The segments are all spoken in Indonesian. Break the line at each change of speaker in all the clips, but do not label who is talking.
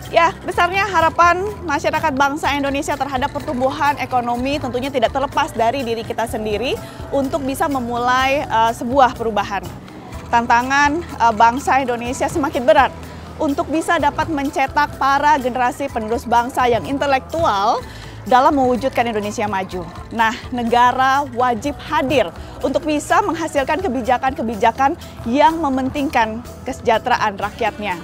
Ya, besarnya harapan masyarakat bangsa Indonesia terhadap pertumbuhan ekonomi tentunya tidak terlepas dari diri kita sendiri untuk bisa memulai sebuah perubahan. Tantangan bangsa Indonesia semakin berat untuk bisa dapat mencetak para generasi penerus bangsa yang intelektual dalam mewujudkan Indonesia maju. Nah, negara wajib hadir untuk bisa menghasilkan kebijakan-kebijakan yang mementingkan kesejahteraan rakyatnya.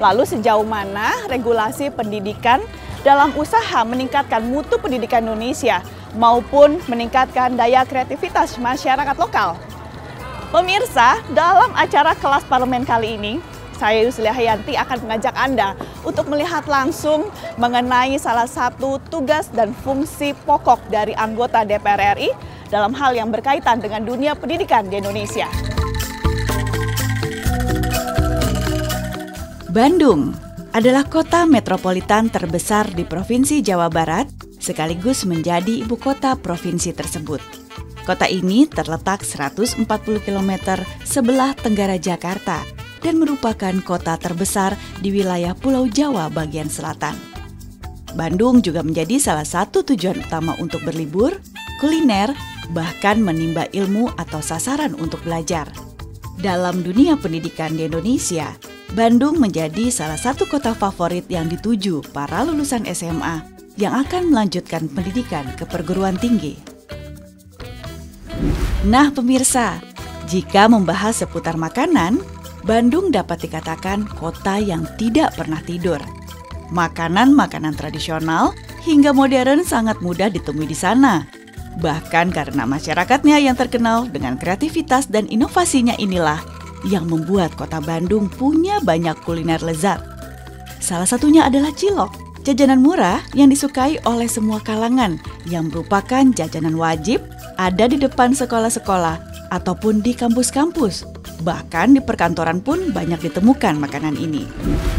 Lalu sejauh mana regulasi pendidikan dalam usaha meningkatkan mutu pendidikan Indonesia maupun meningkatkan daya kreativitas masyarakat lokal? Pemirsa, dalam acara kelas parlemen kali ini, saya Yuslia Hayanti akan mengajak Anda untuk melihat langsung mengenai salah satu tugas dan fungsi pokok dari anggota DPR RI dalam hal yang berkaitan dengan dunia pendidikan di Indonesia.
Bandung adalah kota metropolitan terbesar di Provinsi Jawa Barat, sekaligus menjadi ibu kota provinsi tersebut. Kota ini terletak 140 km sebelah tenggara Jakarta dan merupakan kota terbesar di wilayah Pulau Jawa bagian selatan. Bandung juga menjadi salah satu tujuan utama untuk berlibur, kuliner, bahkan menimba ilmu atau sasaran untuk belajar. Dalam dunia pendidikan di Indonesia, Bandung menjadi salah satu kota favorit yang dituju para lulusan SMA yang akan melanjutkan pendidikan ke perguruan tinggi. Nah pemirsa, jika membahas seputar makanan, Bandung dapat dikatakan kota yang tidak pernah tidur. Makanan-makanan tradisional hingga modern sangat mudah ditemui di sana. Bahkan karena masyarakatnya yang terkenal dengan kreativitas dan inovasinya inilah yang membuat kota Bandung punya banyak kuliner lezat. Salah satunya adalah cilok, jajanan murah yang disukai oleh semua kalangan yang merupakan jajanan wajib ada di depan sekolah-sekolah ataupun di kampus-kampus. Bahkan di perkantoran pun banyak ditemukan makanan ini.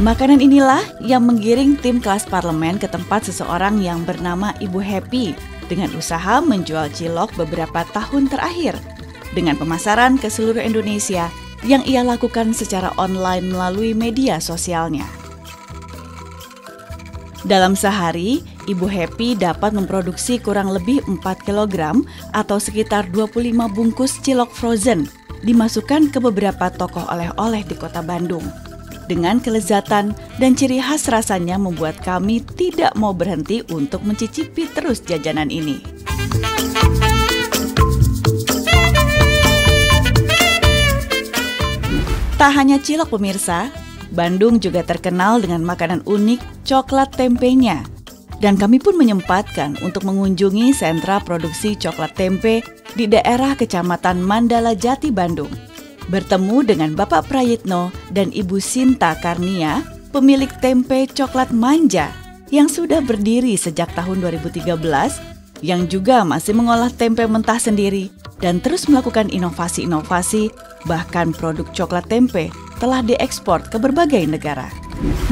Makanan inilah yang menggiring tim kelas parlemen ke tempat seseorang yang bernama Ibu Happy dengan usaha menjual cilok beberapa tahun terakhir dengan pemasaran ke seluruh Indonesia yang ia lakukan secara online melalui media sosialnya. Dalam sehari, Ibu Happy dapat memproduksi kurang lebih 4 kg atau sekitar 25 bungkus cilok frozen dimasukkan ke beberapa toko oleh-oleh di kota Bandung. Dengan kelezatan dan ciri khas rasanya membuat kami tidak mau berhenti untuk mencicipi terus jajanan ini. Tak hanya cilok pemirsa, Bandung juga terkenal dengan makanan unik coklat tempenya. Dan kami pun menyempatkan untuk mengunjungi sentra produksi coklat tempe di daerah Kecamatan Mandala Jati, Bandung. Bertemu dengan Bapak Prayitno dan Ibu Sinta Karnia, pemilik tempe coklat manja yang sudah berdiri sejak tahun 2013, yang juga masih mengolah tempe mentah sendiri dan terus melakukan inovasi-inovasi, bahkan produk coklat tempe telah diekspor ke berbagai negara.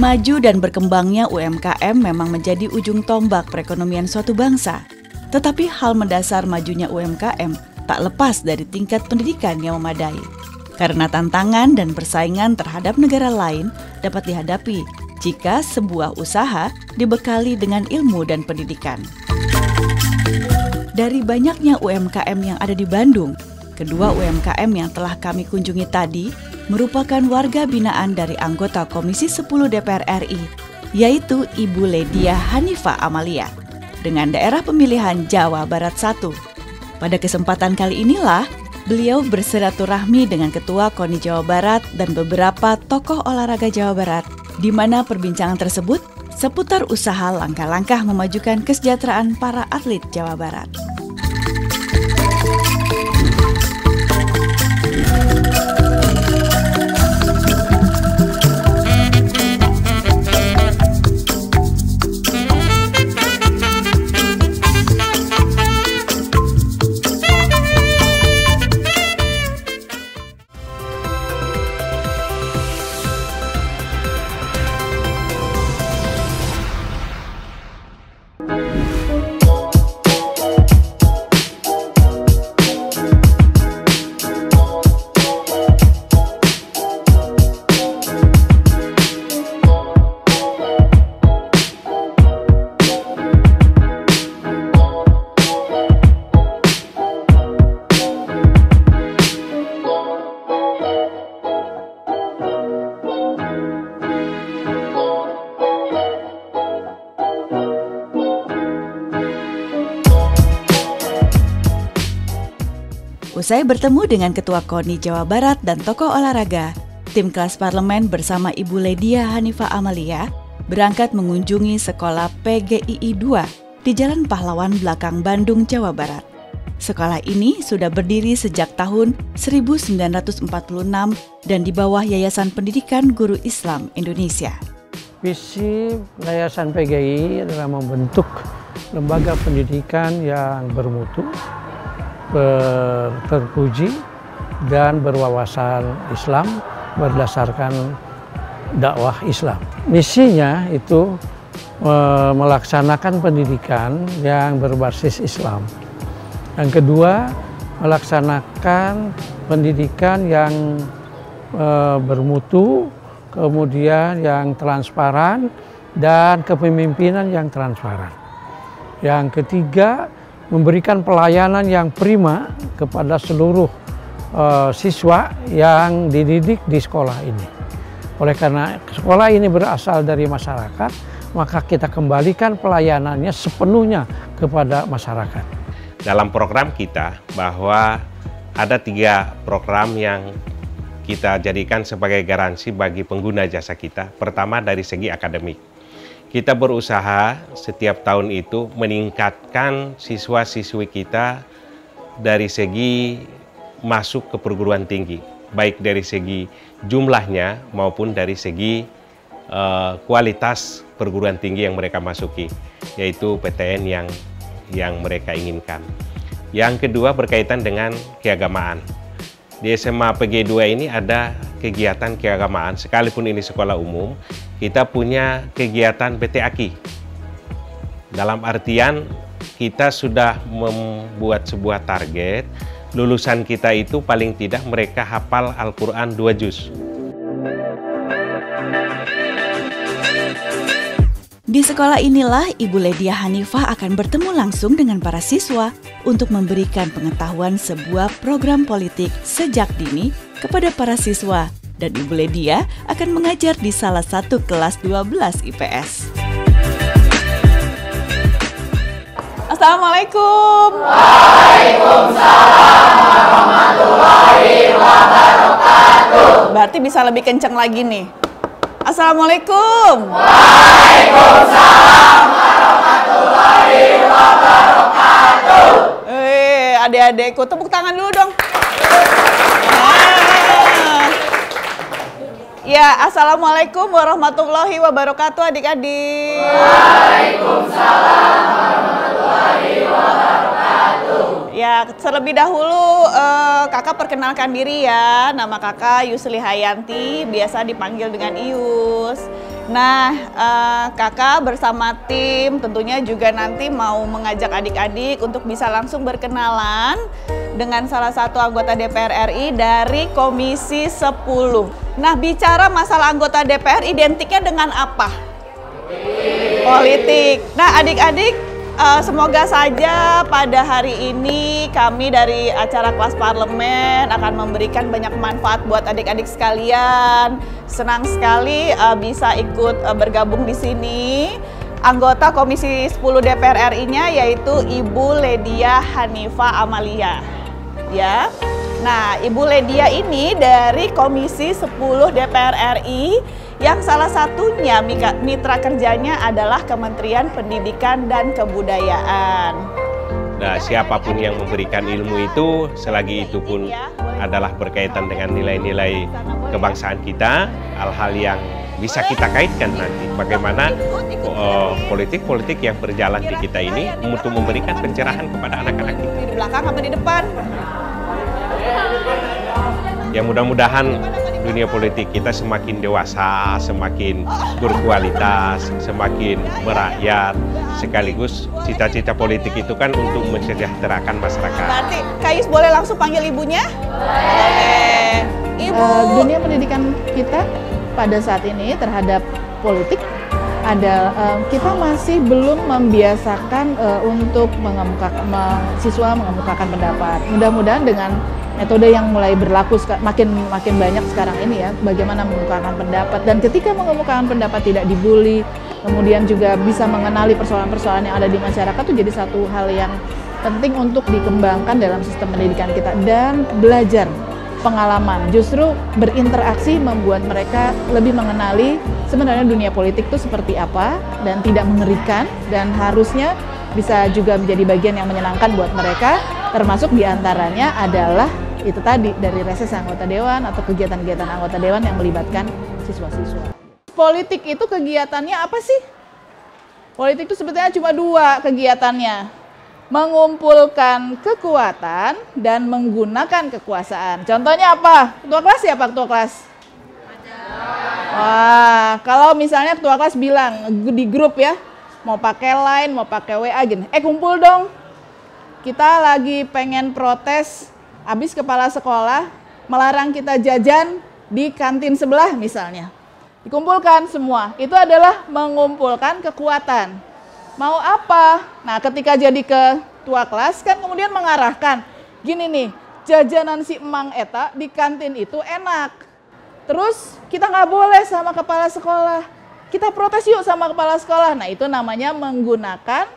Maju dan berkembangnya UMKM memang menjadi ujung tombak perekonomian suatu bangsa. Tetapi hal mendasar majunya UMKM tak lepas dari tingkat pendidikan yang memadai. Karena tantangan dan persaingan terhadap negara lain dapat dihadapi jika sebuah usaha dibekali dengan ilmu dan pendidikan. Dari banyaknya UMKM yang ada di Bandung, kedua UMKM yang telah kami kunjungi tadi merupakan warga binaan dari anggota Komisi 10 DPR RI, yaitu Ibu Ledia Hanifa Amalia, dengan daerah pemilihan Jawa Barat 1. Pada kesempatan kali inilah, beliau bersilaturahmi dengan Ketua KONI Jawa Barat dan beberapa tokoh olahraga Jawa Barat, di mana perbincangan tersebut seputar usaha langkah-langkah memajukan kesejahteraan para atlet Jawa Barat. Usai bertemu dengan Ketua KONI Jawa Barat dan tokoh olahraga, tim kelas parlemen bersama Ibu Ledia Hanifah Amalia berangkat mengunjungi sekolah PGII 2 di Jalan Pahlawan Belakang Bandung, Jawa Barat. Sekolah ini sudah berdiri sejak tahun 1946 dan di bawah Yayasan Pendidikan Guru Islam Indonesia.
Visi Yayasan PGII adalah membentuk lembaga pendidikan yang bermutu, terpuji, dan berwawasan Islam berdasarkan dakwah Islam. Misinya itu melaksanakan pendidikan yang berbasis Islam. Yang kedua, melaksanakan pendidikan yang bermutu, kemudian yang transparan, dan kepemimpinan yang transparan. Yang ketiga, memberikan pelayanan yang prima kepada seluruh siswa yang dididik di sekolah ini. Oleh karena sekolah ini berasal dari masyarakat, maka kita kembalikan pelayanannya sepenuhnya kepada masyarakat.
Dalam program kita bahwa ada 3 program yang kita jadikan sebagai garansi bagi pengguna jasa kita. Pertama dari segi akademik. Kita berusaha setiap tahun itu meningkatkan siswa-siswi kita dari segi masuk ke perguruan tinggi, baik dari segi jumlahnya maupun dari segi kualitas perguruan tinggi yang mereka masuki, yaitu PTN yang mereka inginkan. Yang kedua berkaitan dengan keagamaan. Di SMA PGII 2 ini ada kegiatan keagamaan, sekalipun ini sekolah umum, kita punya kegiatan PTAKI. Dalam artian kita sudah membuat sebuah target, lulusan kita itu paling tidak mereka hafal Al-Quran 2 juz.
Di sekolah inilah Ibu Ledia Hanifah akan bertemu langsung dengan para siswa untuk memberikan pengetahuan sebuah program politik sejak dini kepada para siswa, dan Ibu Ledia akan mengajar di salah satu kelas 12 IPS.
Assalamualaikum.
Waalaikumsalam warahmatullahi wabarakatuh.
Berarti bisa lebih kenceng lagi nih. Assalamualaikum.
Waalaikumsalam warahmatullahi wabarakatuh.
Adik-adikku, tepuk tangan dulu dong. Ya, assalamualaikum warahmatullahi wabarakatuh, adik-adik.
Waalaikumsalam warahmatullahi wabarakatuh.
Ya, terlebih dahulu kakak perkenalkan diri ya. Nama kakak Yusli Hayanti, biasa dipanggil dengan Ius. Nah, kakak bersama tim tentunya juga nanti mau mengajak adik-adik untuk bisa langsung berkenalan dengan salah satu anggota DPR RI dari Komisi 10. Nah, bicara masalah anggota DPR identiknya dengan apa? Politik. Nah, adik-adik, semoga saja pada hari ini kami dari acara kelas parlemen akan memberikan banyak manfaat buat adik-adik sekalian. Senang sekali bisa ikut bergabung di sini. Anggota Komisi 10 DPR RI-nya yaitu Ibu Ledia Hanifah Amalia. Ya. Nah, Ibu Ledia ini dari Komisi 10 DPR RI yang salah satunya mitra kerjanya adalah Kementerian Pendidikan dan Kebudayaan.
Nah, siapapun yang memberikan ilmu itu, selagi itu pun adalah berkaitan dengan nilai-nilai kebangsaan kita, hal-hal yang bisa kita kaitkan nanti. Bagaimana politik-politik yang berjalan di kita ini untuk memberikan pencerahan kepada anak-anak kita.
Di belakang apa di depan?
Ya, mudah-mudahan dunia politik kita semakin dewasa, semakin berkualitas, semakin merakyat. Sekaligus cita-cita politik itu kan untuk mensejahterakan masyarakat.
Berarti Kayus boleh langsung panggil ibunya? Boleh. Ibu.
Dunia pendidikan kita pada saat ini terhadap politik kita masih belum membiasakan untuk siswa mengemukakan pendapat. Mudah-mudahan dengan metode yang mulai berlaku makin banyak sekarang ini ya, bagaimana mengemukakan pendapat, dan ketika mengemukakan pendapat tidak dibully, kemudian juga bisa mengenali persoalan-persoalan yang ada di masyarakat, itu jadi satu hal yang penting untuk dikembangkan dalam sistem pendidikan kita dan belajar pengalaman. Justru berinteraksi membuat mereka lebih mengenali sebenarnya dunia politik itu seperti apa dan tidak mengerikan, dan harusnya bisa juga menjadi bagian yang menyenangkan buat mereka, termasuk diantaranya adalah itu tadi dari reses anggota dewan atau kegiatan-kegiatan anggota dewan yang melibatkan siswa-siswa. Politik itu kegiatannya apa sih? Politik itu sebetulnya cuma dua kegiatannya. Mengumpulkan kekuatan dan menggunakan kekuasaan. Contohnya apa? Ketua kelas siapa ketua kelas? Wah, kalau misalnya ketua kelas bilang di grup ya, mau pakai Line, mau pakai WA gini, kumpul dong. Kita lagi pengen protes, habis kepala sekolah melarang kita jajan di kantin sebelah misalnya. Dikumpulkan semua, itu adalah mengumpulkan kekuatan. Mau apa? Nah, ketika jadi ketua kelas kan kemudian mengarahkan, gini nih, jajanan si emang eta di kantin itu enak. Terus kita nggak boleh sama kepala sekolah, kita protes yuk sama kepala sekolah. Nah, itu namanya menggunakan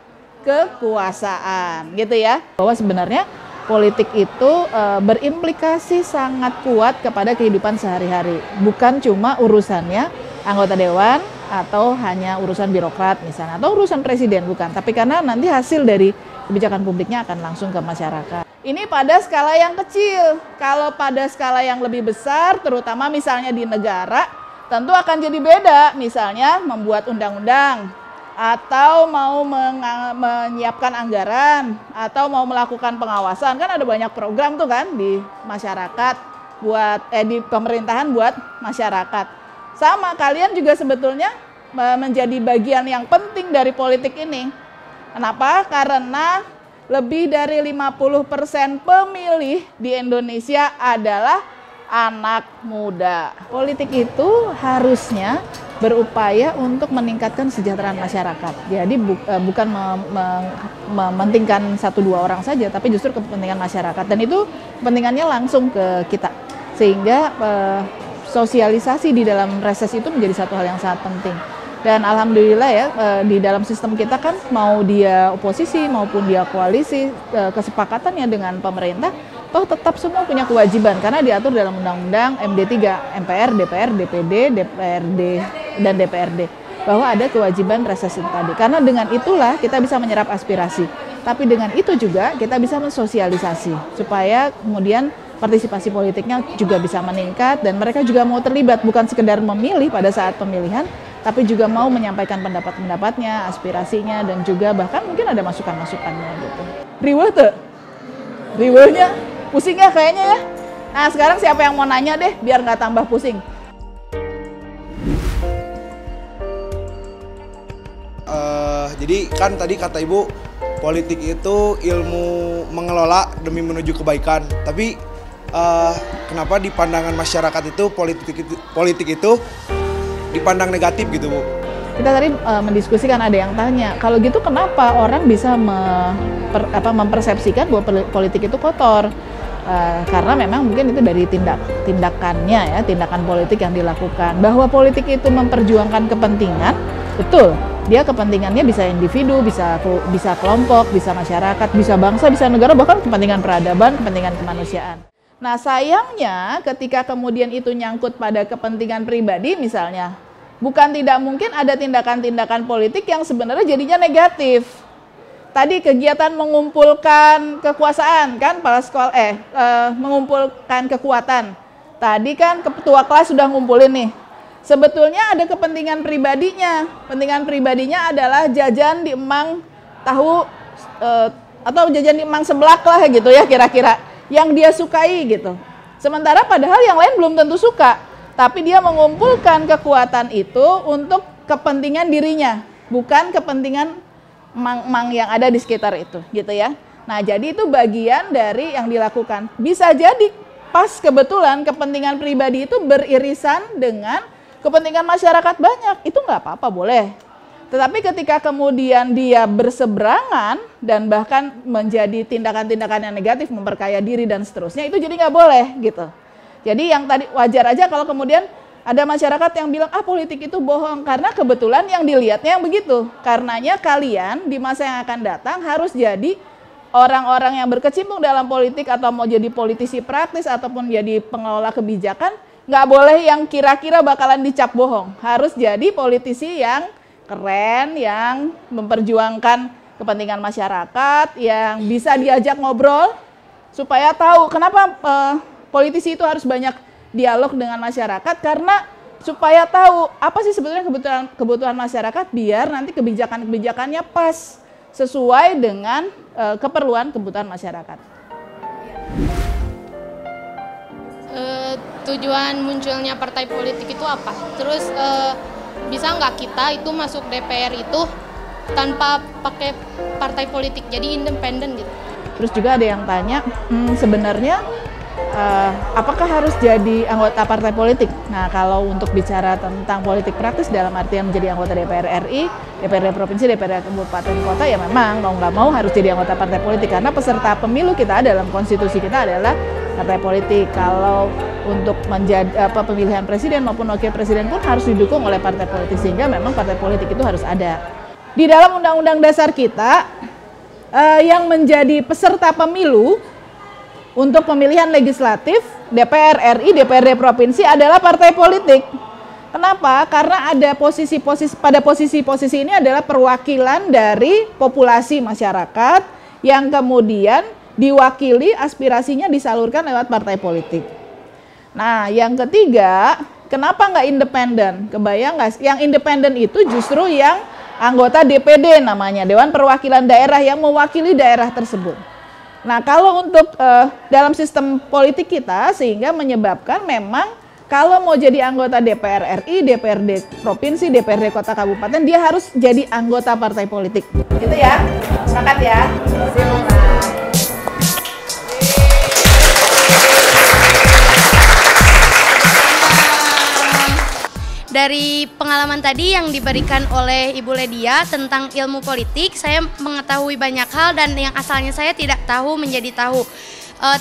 kekuasaan, gitu ya. Bahwa sebenarnya politik itu berimplikasi sangat kuat kepada kehidupan sehari-hari. Bukan cuma urusannya anggota dewan atau hanya urusan birokrat misalnya, atau urusan presiden, bukan. Tapi karena nanti hasil dari kebijakan publiknya akan langsung ke masyarakat. Ini pada skala yang kecil. Kalau pada skala yang lebih besar, terutama misalnya di negara, tentu akan jadi beda. Misalnya membuat undang-undang, atau mau menyiapkan anggaran, atau mau melakukan pengawasan. Kan ada banyak program tuh kan di masyarakat, di pemerintahan buat masyarakat. Sama, kalian juga sebetulnya menjadi bagian yang penting dari politik ini. Kenapa? Karena lebih dari 50% pemilih di Indonesia adalah anak muda. Politik itu harusnya berupaya untuk meningkatkan kesejahteraan masyarakat. Jadi bukan mementingkan 1-2 orang saja, tapi justru kepentingan masyarakat. Dan itu kepentingannya langsung ke kita. Sehingga sosialisasi di dalam reses itu menjadi satu hal yang sangat penting. Dan alhamdulillah ya, di dalam sistem kita kan mau dia oposisi maupun dia koalisi, kesepakatannya dengan pemerintah, toh tetap semua punya kewajiban karena diatur dalam Undang-Undang MD3, MPR, DPR, DPD, DPRD, dan DPRD, bahwa ada kewajiban reses itu tadi. Karena dengan itulah kita bisa menyerap aspirasi. Tapi dengan itu juga kita bisa mensosialisasi supaya kemudian partisipasi politiknya juga bisa meningkat dan mereka juga mau terlibat, bukan sekedar memilih pada saat pemilihan, tapi juga mau menyampaikan pendapat-pendapatnya, aspirasinya, dan juga bahkan mungkin ada masukan-masukannya gitu. Riweuh tuh? Riweuhnya? Pusing ya kayaknya ya? Nah, sekarang siapa yang mau nanya deh, biar nggak tambah pusing.
Jadi kan tadi kata Ibu, politik itu ilmu mengelola demi menuju kebaikan. Tapi kenapa di pandangan masyarakat itu politik itu dipandang negatif gitu, Bu?
Kita tadi mendiskusikan, ada yang tanya, kalau gitu kenapa orang bisa mempersepsikan bahwa politik itu kotor? Karena memang mungkin itu dari tindakannya ya, tindakan politik yang dilakukan. Bahwa politik itu memperjuangkan kepentingan, betul. Dia kepentingannya bisa individu, bisa kelompok, bisa masyarakat, bisa bangsa, bisa negara, bahkan kepentingan peradaban, kepentingan kemanusiaan. Nah, sayangnya ketika kemudian itu nyangkut pada kepentingan pribadi misalnya, bukan tidak mungkin ada tindakan-tindakan politik yang sebenarnya jadinya negatif. Tadi kegiatan mengumpulkan kekuasaan kan, mengumpulkan kekuatan. Tadi kan ketua kelas sudah ngumpulin nih. Sebetulnya ada kepentingan pribadinya. Kepentingan pribadinya adalah jajan di emang tahu atau jajan di emang seblak lah gitu ya kira-kira, yang dia sukai gitu. Sementara padahal yang lain belum tentu suka, tapi dia mengumpulkan kekuatan itu untuk kepentingan dirinya, bukan kepentingan mang yang ada di sekitar itu, gitu ya. Nah, jadi itu bagian dari yang dilakukan. Bisa jadi pas kebetulan kepentingan pribadi itu beririsan dengan kepentingan masyarakat banyak, itu nggak apa-apa, boleh. Tetapi ketika kemudian dia berseberangan dan bahkan menjadi tindakan-tindakan yang negatif, memperkaya diri dan seterusnya, itu jadi nggak boleh gitu. Jadi yang tadi wajar aja kalau kemudian ada masyarakat yang bilang, politik itu bohong, karena kebetulan yang dilihatnya yang begitu. Karenanya kalian di masa yang akan datang harus jadi orang-orang yang berkecimpung dalam politik atau mau jadi politisi praktis ataupun jadi pengelola kebijakan, nggak boleh yang kira-kira bakalan dicap bohong. Harus jadi politisi yang keren, yang memperjuangkan kepentingan masyarakat, yang bisa diajak ngobrol, supaya tahu kenapa politisi itu harus banyak dialog dengan masyarakat, karena supaya tahu apa sih sebetulnya kebutuhan masyarakat, biar nanti kebijakan-kebijakannya pas sesuai dengan keperluan kebutuhan masyarakat.
Tujuan munculnya partai politik itu apa? Terus bisa nggak kita itu masuk DPR itu tanpa pakai partai politik, jadi independen gitu?
Terus juga ada yang tanya, sebenarnya apakah harus jadi anggota partai politik? Nah, kalau untuk bicara tentang politik praktis dalam artian menjadi anggota DPR RI, DPRD provinsi, DPRD kabupaten kota, ya memang mau nggak mau harus jadi anggota partai politik, karena peserta pemilu kita dalam konstitusi kita adalah partai politik. Kalau untuk menjadi pemilihan presiden maupun wakil presiden pun harus didukung oleh partai politik, sehingga memang partai politik itu harus ada. Di dalam undang-undang dasar kita, yang menjadi peserta pemilu untuk pemilihan legislatif, DPR RI, DPRD provinsi adalah partai politik. Kenapa? Karena ada pada posisi-posisi ini adalah perwakilan dari populasi masyarakat yang kemudian diwakili, aspirasinya disalurkan lewat partai politik. Nah, yang ketiga, kenapa nggak independen? Kebayang nggak? Yang independen itu justru yang anggota DPD namanya, Dewan Perwakilan Daerah, yang mewakili daerah tersebut. Nah, kalau untuk dalam sistem politik kita, sehingga menyebabkan memang kalau mau jadi anggota DPR RI, DPRD provinsi, DPRD kota kabupaten, dia harus jadi anggota partai politik. Gitu ya, sepakat ya.
Dari pengalaman tadi yang diberikan oleh Ibu Ledia tentang ilmu politik, saya mengetahui banyak hal dan yang asalnya saya tidak tahu menjadi tahu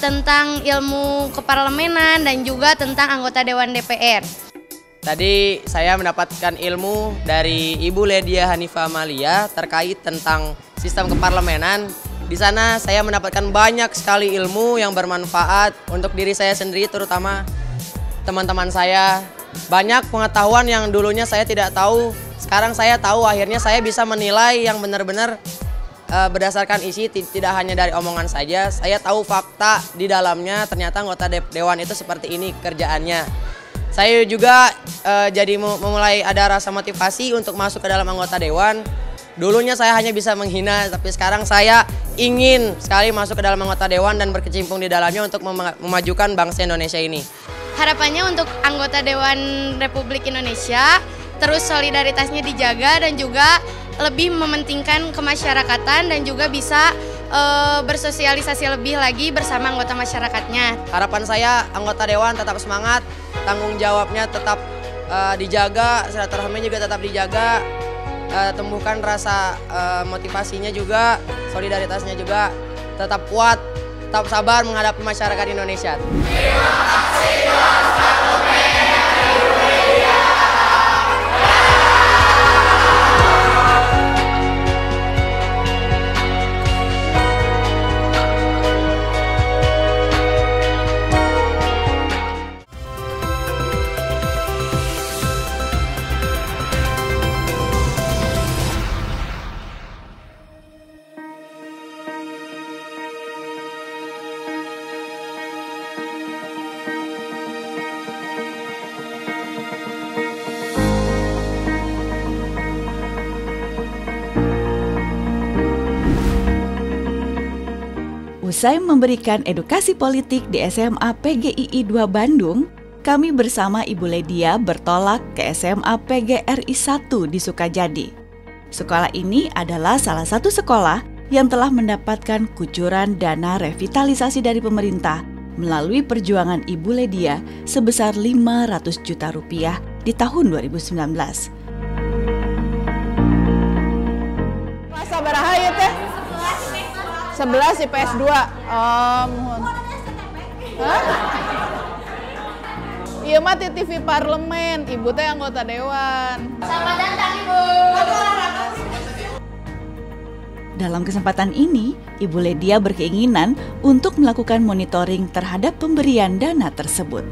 tentang ilmu keparlemenan dan juga tentang anggota Dewan DPR.
Tadi saya mendapatkan ilmu dari Ibu Ledia Hanifah Amalia terkait tentang sistem keparlemenan. Di sana saya mendapatkan banyak sekali ilmu yang bermanfaat untuk diri saya sendiri, terutama teman-teman saya. Banyak pengetahuan yang dulunya saya tidak tahu, sekarang saya tahu. Akhirnya saya bisa menilai yang benar-benar berdasarkan isi, tidak hanya dari omongan saja. Saya tahu fakta di dalamnya, ternyata anggota Dewan itu seperti ini kerjaannya. Saya juga jadi memulai ada rasa motivasi untuk masuk ke dalam anggota Dewan. Dulunya saya hanya bisa menghina, tapi sekarang saya ingin sekali masuk ke dalam anggota Dewan dan berkecimpung di dalamnya untuk memajukan bangsa Indonesia ini.
Harapannya untuk anggota Dewan Republik Indonesia terus solidaritasnya dijaga dan juga lebih mementingkan kemasyarakatan dan juga bisa bersosialisasi lebih lagi bersama anggota masyarakatnya.
Harapan saya anggota Dewan tetap semangat, tanggung jawabnya tetap dijaga, silaturahmi juga tetap dijaga, tumbuhkan rasa motivasinya juga, solidaritasnya juga tetap kuat, tetap sabar menghadapi masyarakat Indonesia.
Terima kasih atas
Usai memberikan edukasi politik di SMA PGII 2 Bandung, kami bersama Ibu Ledia bertolak ke SMA PGRI 1 di Sukajadi. Sekolah ini adalah salah satu sekolah yang telah mendapatkan kucuran dana revitalisasi dari pemerintah melalui perjuangan Ibu Ledia sebesar 500 juta rupiah di tahun 2019.
Kelas sabaraha ya teh? 11 IPS 2. Mohon. Iya mah di TV Parlemen, Ibu teh anggota Dewan.
Selamat datang Ibu.
Dalam kesempatan ini, Ibu Ledia berkeinginan untuk melakukan monitoring terhadap pemberian dana tersebut.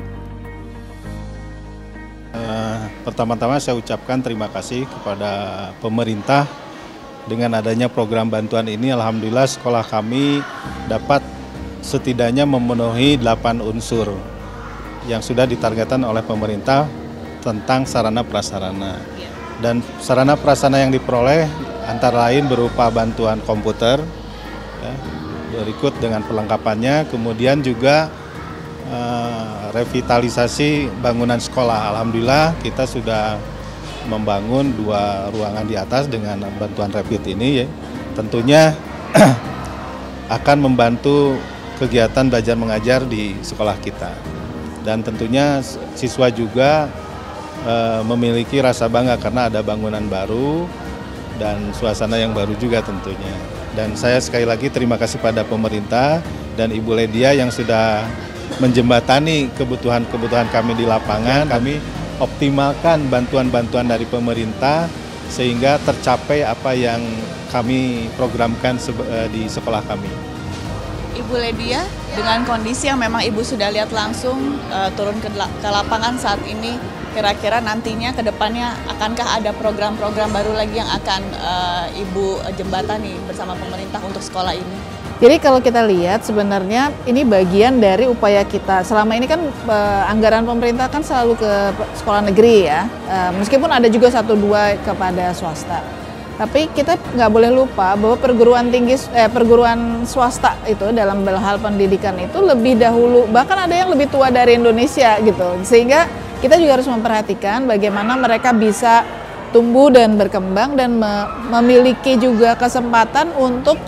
Pertama-tama saya ucapkan terima kasih kepada pemerintah. Dengan adanya program bantuan ini, alhamdulillah sekolah kami dapat setidaknya memenuhi 8 unsur yang sudah ditargetkan oleh pemerintah tentang sarana prasarana. Dan sarana prasarana yang diperoleh antara lain berupa bantuan komputer, ya, berikut dengan perlengkapannya, kemudian juga revitalisasi bangunan sekolah. Alhamdulillah kita sudah membangun 2 ruangan di atas dengan bantuan Revit ini, ya. Tentunya akan membantu kegiatan belajar mengajar di sekolah kita. Dan tentunya siswa juga memiliki rasa bangga karena ada bangunan baru dan suasana yang baru juga tentunya. Dan saya sekali lagi terima kasih pada pemerintah dan Ibu Ledia yang sudah menjembatani kebutuhan-kebutuhan kami di lapangan. Kami optimalkan bantuan-bantuan dari pemerintah sehingga tercapai apa yang kami programkan di sekolah kami.
Ibu Ledia, dengan kondisi yang memang Ibu sudah lihat langsung turun ke lapangan saat ini, kira-kira nantinya ke depannya akankah ada program-program baru lagi yang akan Ibu jembatani bersama pemerintah untuk sekolah ini?
Jadi kalau kita lihat sebenarnya ini bagian dari upaya kita. Selama ini kan anggaran pemerintah kan selalu ke sekolah negeri ya, meskipun ada juga 1-2 kepada swasta. Tapi kita nggak boleh lupa bahwa perguruan swasta itu dalam hal pendidikan itu lebih dahulu, bahkan ada yang lebih tua dari Indonesia gitu. Sehingga kita juga harus memperhatikan bagaimana mereka bisa tumbuh dan berkembang dan memiliki juga kesempatan untuk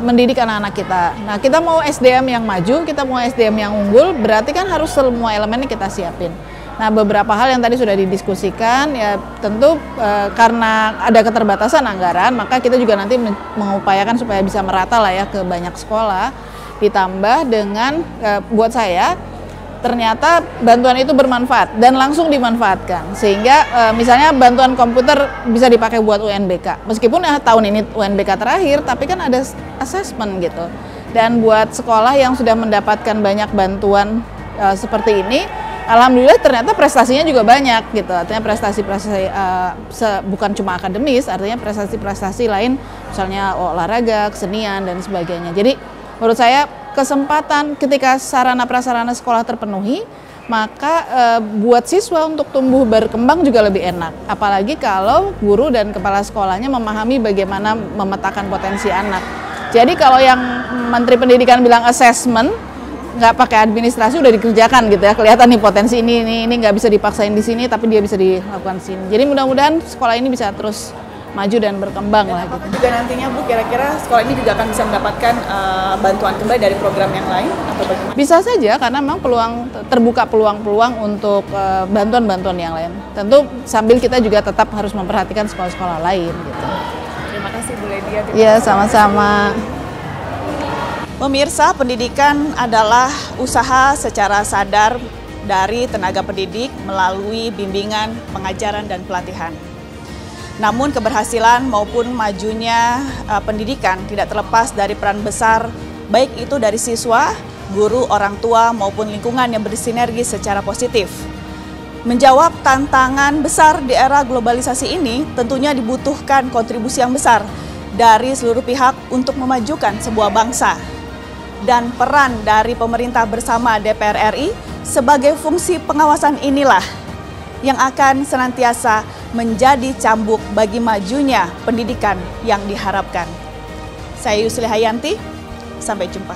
mendidik anak-anak kita. Nah, kita mau SDM yang maju, kita mau SDM yang unggul, berarti kan harus semua elemennya kita siapin. Nah, beberapa hal yang tadi sudah didiskusikan, ya tentu karena ada keterbatasan anggaran, maka kita juga nanti mengupayakan supaya bisa merata lah ya ke banyak sekolah, ditambah dengan buat saya, ternyata bantuan itu bermanfaat dan langsung dimanfaatkan. Sehingga misalnya bantuan komputer bisa dipakai buat UNBK. Meskipun tahun ini UNBK terakhir, tapi kan ada assessment gitu. Dan buat sekolah yang sudah mendapatkan banyak bantuan seperti ini, alhamdulillah ternyata prestasinya juga banyak gitu. Artinya prestasi-prestasi bukan cuma akademis, artinya prestasi-prestasi lain, misalnya olahraga, kesenian dan sebagainya. Jadi menurut saya kesempatan ketika sarana prasarana sekolah terpenuhi, maka buat siswa untuk tumbuh berkembang juga lebih enak. Apalagi kalau guru dan kepala sekolahnya memahami bagaimana memetakan potensi anak. Jadi kalau yang Menteri Pendidikan bilang assessment, nggak pakai administrasi udah dikerjakan gitu ya, kelihatan nih potensi ini nggak bisa dipaksain di sini, tapi dia bisa dilakukan di sini. Jadi mudah-mudahan sekolah ini bisa terus maju dan berkembang lah gitu.
Juga nantinya Bu, kira-kira sekolah ini juga akan bisa mendapatkan bantuan kembali dari program yang lain atau bagaimana?
Bisa saja karena memang terbuka peluang-peluang untuk bantuan-bantuan yang lain. Tentu sambil kita juga tetap harus memperhatikan sekolah-sekolah lain gitu.
Terima kasih Bu Ledia.
Iya, sama-sama.
Pemirsa, pendidikan adalah usaha secara sadar dari tenaga pendidik melalui bimbingan, pengajaran, dan pelatihan. Namun keberhasilan maupun majunya pendidikan tidak terlepas dari peran besar baik itu dari siswa, guru, orang tua maupun lingkungan yang bersinergi secara positif. Menjawab tantangan besar di era globalisasi ini tentunya dibutuhkan kontribusi yang besar dari seluruh pihak untuk memajukan sebuah bangsa. Dan peran dari pemerintah bersama DPR RI sebagai fungsi pengawasan inilah yang akan senantiasa menjadi cambuk bagi majunya pendidikan yang diharapkan. Saya Yusli Hayanti, sampai jumpa.